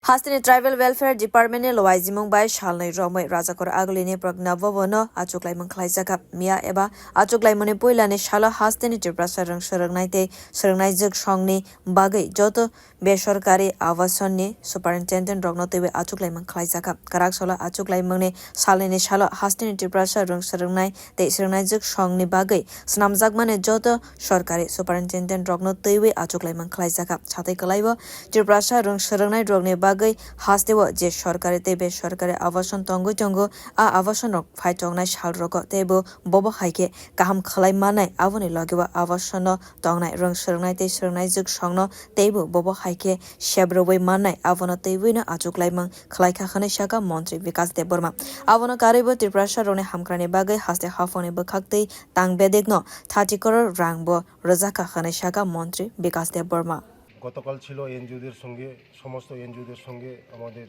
Haste Tribel Welfare Department loajimung bai shalnai rwoi rajakhor aguli ni Pragna Bhavan achuklai khwlai jaka mia eba achuklai mone poila ni shala haste ni Tiprasa swrungnai te swrungnai songni bagwi joto besarkari abashan ni superintendent rogno teibo achuklai khwlai jaka karak sala achuklai ni salni ni shala haste ni Tiprasa swrungnai te swrungnai songni bagwi snamjak mane joto sarkari superintendent rogno teibo achuklai khwlai jaka chatai kalaibo Tiprasa swrungnai rogni bagwi hastewo je sarkari teibo sarkari abashan tongwi tongo a abashan rok phai tongnai sal rogo teibo bobo haike kaham khwlai manai aboni logi abashan tongnai swrungnai te swrungnai songno teibo bobo haike shebroi manai abono teibo achuklai khwlai khane shaka montri Bikash debbarma abono karibo Tiprasa rone hamkrani bagwi haste hafoni bkhakte tangbedekno 30 crore rangbo rajakhor khane shaka montri Bikash debbarma গতকাল ছিল এনজিওদের সঙ্গে সমস্ত এনজিওদের সঙ্গে আমাদের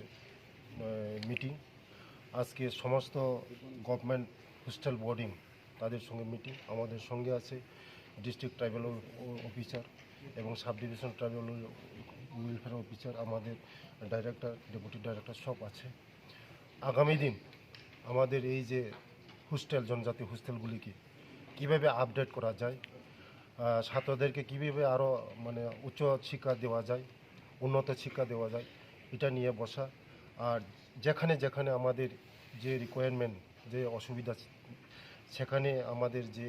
meeting আজকে সমস্ত government hostel boarding তাদের সঙ্গে মিটিং আমাদের সঙ্গে আছে ডিস্ট্রিক্ট ট্রাইবেল অফিসার এবং sub division tribal welfare officer আমাদের ডাইরেক্টর ডেপুটি ডাইরেক্টর সব আছে আগামী দিন আমাদের এই যে হোস্টেল জনজাতি হোস্টেলগুলিকে কীভাবে আপডেট করা যায় ছাত্রদেরকে কীভাবে আরও মানে উচ্চ শিক্ষা দেওয়া যায় উন্নত শিক্ষা দেওয়া যায় এটা নিয়ে বসা আর যেখানে যেখানে আমাদের যে রিকোয়ারমেন্ট যে অসুবিধা সেখানে আমাদের যে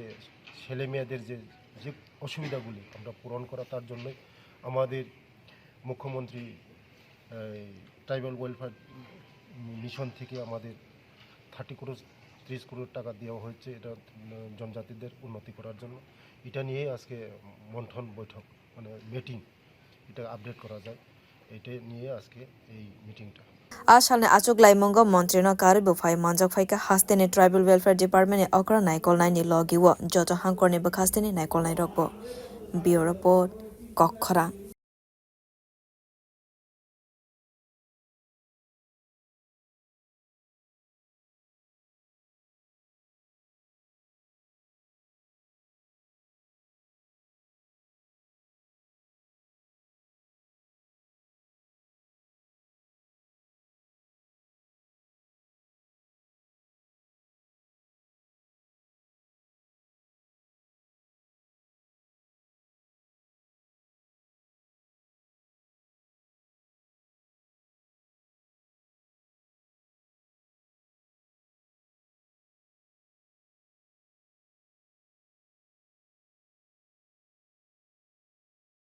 ছেলে মেয়েদের যে যে অসুবিধাগুলি আমরা পূরণ করা তার জন্যই আমাদের মুখ্যমন্ত্রী ট্রাইবেল ওয়েলফেয়ার মিশন থেকে আমাদের 30 crore টাকা দেওয়া হয়েছে এটা জনজাতিদের উন্নতি করার জন্য এটা নিয়ে আজকে মন্থন বৈঠক মানে মিটিং এটা আপডেট করা যায় এটা নিয়ে আজকে এই মিটিংটা Asalne achuklai mongo montri no karibo phai manjak phaikha haste ni Tribal Welfare Department okra naikolnai ni logi wo joto hangkor ni bkhaste ni naikolnai rokbo Bureau Report Kokhara